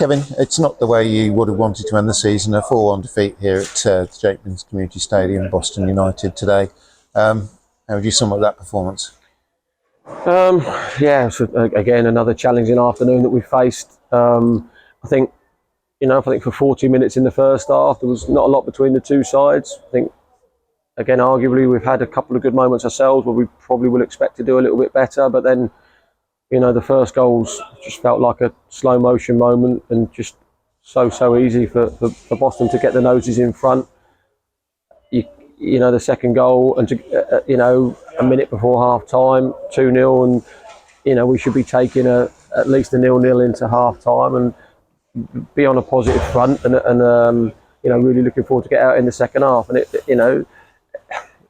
Kevin, it's not the way you would have wanted to end the season. A 4-1 defeat here at the Jakeman's Community Stadium, Boston United today. How would you sum up that performance? Yeah, so again, another challenging afternoon that we faced. I think for 40 minutes in the first half, there was not a lot between the two sides. I think, again, arguably, we've had a couple of good moments ourselves where we probably will expect to do a little bit better, but then, the first goals just felt like a slow motion moment and just so easy for Boston to get the noses in front. The second goal and a minute before half time, 2-0, and we should be taking at least a 0-0 into half time and be on a positive front and really looking forward to get out in the second half. And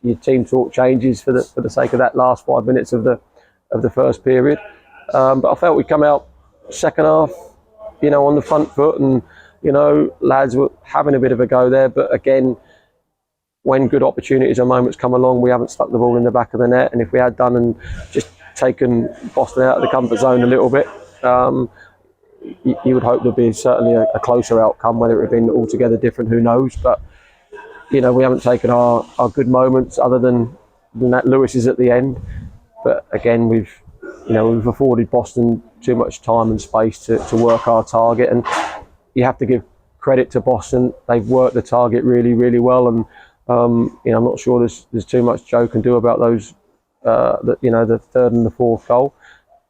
your team talk changes for the sake of that last 5 minutes of the first period. But I felt we come out second half, on the front foot, and lads were having a bit of a go there. But again, when good opportunities or moments come along, we haven't stuck the ball in the back of the net. And if we had done and just taken Boston out of the comfort zone a little bit, you would hope there'd be certainly a closer outcome. Whether it had been altogether different, who knows? But we haven't taken our good moments other than that Lewis is at the end. But again, we've afforded Boston too much time and space to work our target, and you have to give credit to Boston. They've worked the target really, really well, and I'm not sure there's too much Joe can do about those, the third and the fourth goal,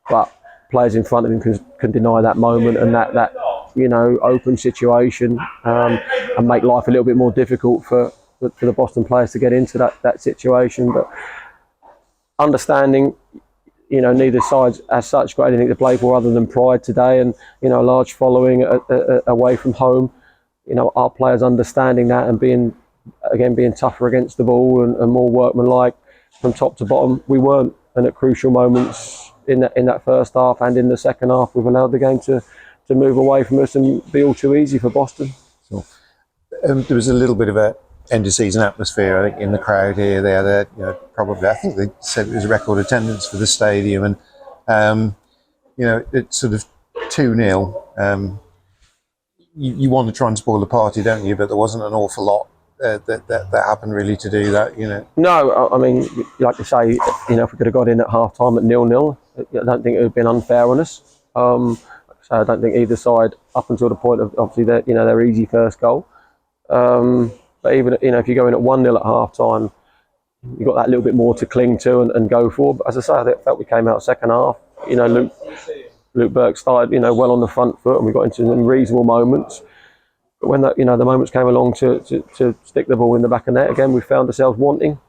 but players in front of him can deny that moment and that open situation, and make life a little bit more difficult for the Boston players to get into that situation. But understanding, neither side's as such got anything to play for other than pride today, and a large following away from home. Our players understanding that and being tougher against the ball and more workmanlike from top to bottom. We weren't, and at crucial moments in that first half and in the second half, we've allowed the game to move away from us and be all too easy for Boston. So, there was a little bit of a end of season atmosphere, I think, in the crowd here. They had probably, I think they said it was a record attendance for the stadium, and it's sort of 2-0. You want to try and spoil the party, don't you? But there wasn't an awful lot that happened really to do that. No, I mean, like you say, if we could have got in at half time at 0-0, I don't think it would have been unfair on us. So I don't think either side, up until the point of obviously their easy first goal. But even if you go in at 1-0 at half time, you've got that little bit more to cling to and go for. But as I say, I felt we came out second half. Luke Burke started well on the front foot, and we got into some reasonable moments. But when the moments came along to stick the ball in the back of net again, we found ourselves wanting.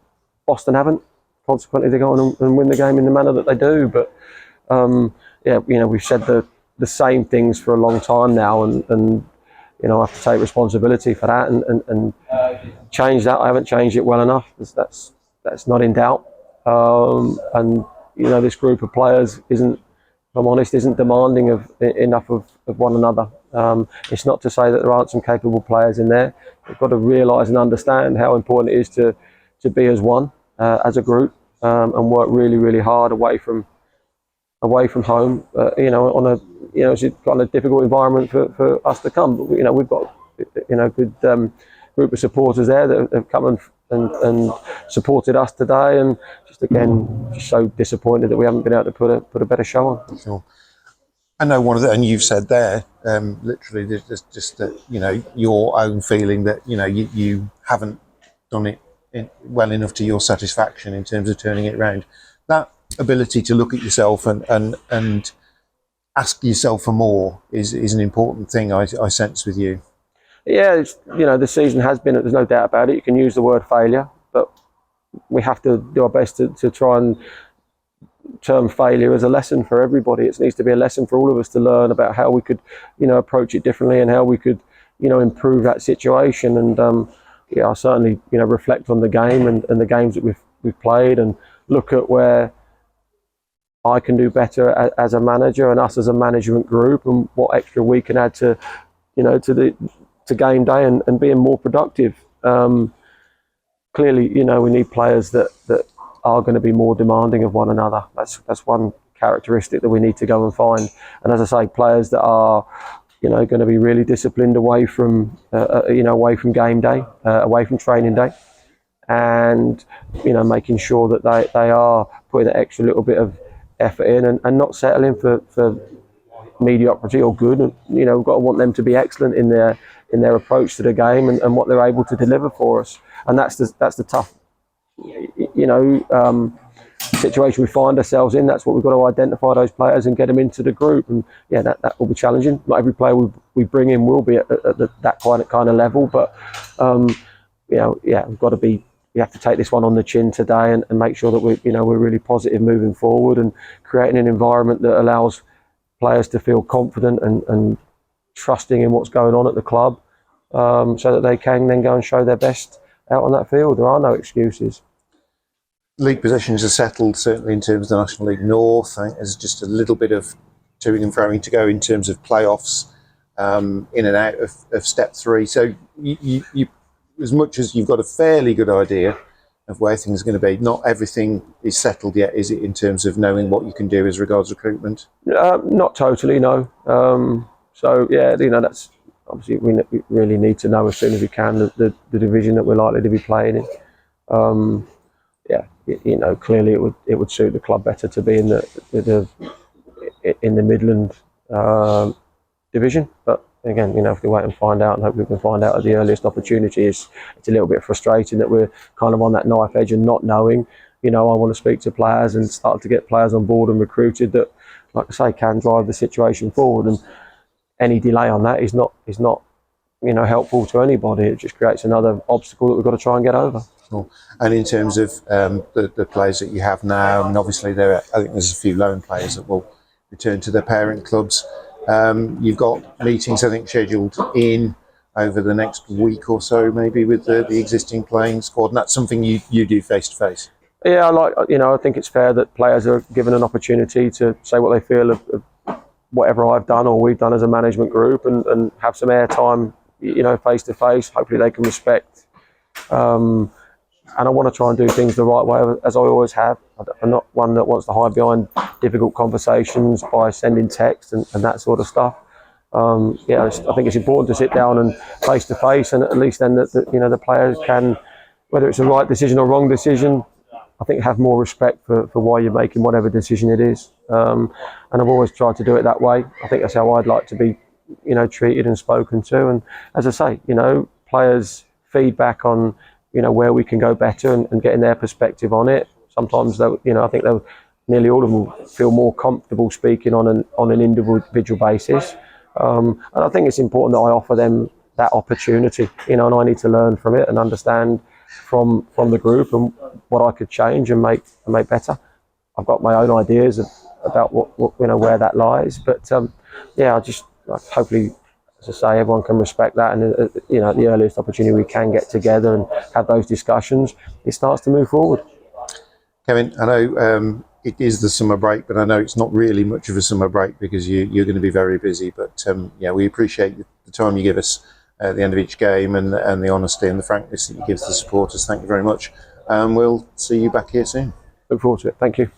Boston haven't. Consequently, they go on and win the game in the manner that they do. But we've said the same things for a long time now, and I have to take responsibility for that and change that. I haven't changed it well enough. That's not in doubt. And this group of players isn't demanding enough of one another. It's not to say that there aren't some capable players in there. We've got to realise and understand how important it is to be as one, as a group, and work really, really hard away from home. It's got a difficult environment for us to come. But we've got good group of supporters there that have come and supported us today, and just so disappointed that we haven't been able to put a better show on. Sure. I know and you've said there, literally, there's just that your own feeling that you haven't done it well enough to your satisfaction in terms of turning it around. That ability to look at yourself and ask yourself for more is an important thing I sense with you. Yeah, the season has been, there's no doubt about it. You can use the word failure, but we have to do our best to try and term failure as a lesson for everybody. It needs to be a lesson for all of us to learn about how we could approach it differently and how we could improve that situation. And I certainly reflect on the game and the games that we've played, and look at where I can do better as a manager and us as a management group, and what extra we can add to game day and being more productive. Clearly, we need players that are going to be more demanding of one another. That's one characteristic that we need to go and find. And as I say, players that are going to be really disciplined away from away from game day, away from training day, and making sure that they are putting that extra little bit of effort in, and not settling for mediocrity or good. And we've got to want them to be excellent in their approach to the game and what they're able to deliver for us. And that's the tough situation we find ourselves in. That's what we've got to identify those players and get them into the group. And that will be challenging. Not every player we bring in will be at that kind of level, but we've got to be. We have to take this one on the chin today and make sure that we're really positive moving forward and creating an environment that allows players to feel confident and trusting in what's going on at the club, so that they can then go and show their best out on that field. There are no excuses. League positions are settled, certainly in terms of the National League North. I think there's just a little bit of toing and froing to go in terms of playoffs, in and out of Step 3. So you as much as you've got a fairly good idea of where things are going to be, not everything is settled yet, is it, in terms of knowing what you can do as regards recruitment? Not totally, no. So that's obviously we really need to know as soon as we can the division that we're likely to be playing in. Clearly it would suit the club better to be in the Midland division, but again, if we wait and find out, and hope we can find out at the earliest opportunity, it's a little bit frustrating that we're kind of on that knife edge and not knowing. I want to speak to players and start to get players on board and recruited that, like I say, can drive the situation forward. And any delay on that is not helpful to anybody. It just creates another obstacle that we've got to try and get over. Cool. And in terms of the players that you have now, I mean, obviously I think there's a few loan players that will return to their parent clubs. You've got meetings, I think, scheduled in over the next week or so, maybe with the existing playing squad, and that's something you do face to face. Yeah, I think it's fair that players are given an opportunity to say what they feel of whatever I've done or we've done as a management group, and have some airtime, face to face. Hopefully they can respect. And I want to try and do things the right way, as I always have. I'm not one that wants to hide behind difficult conversations by sending text and that sort of stuff. I think it's important to sit down and face to face, and at least then the players can, whether it's a right decision or wrong decision, I think have more respect for why you're making whatever decision it is. And I've always tried to do it that way. I think that's how I'd like to be, treated and spoken to. And as I say, players' feedback on where we can go better and getting their perspective on it. Sometimes, I think nearly all of them will feel more comfortable speaking on an individual basis. And I think it's important that I offer them that opportunity, and I need to learn from it and understand from the group and what I could change and make better. I've got my own ideas about what where that lies, but I just hopefully, as I say, everyone can respect that, and at the earliest opportunity we can get together and have those discussions, it starts to move forward. Kevin, I know it is the summer break, but I know it's not really much of a summer break because you're going to be very busy. But we appreciate the time you give us at the end of each game, and the honesty and the frankness that you give to the supporters. Thank you very much. We'll see you back here soon. Look forward to it. Thank you.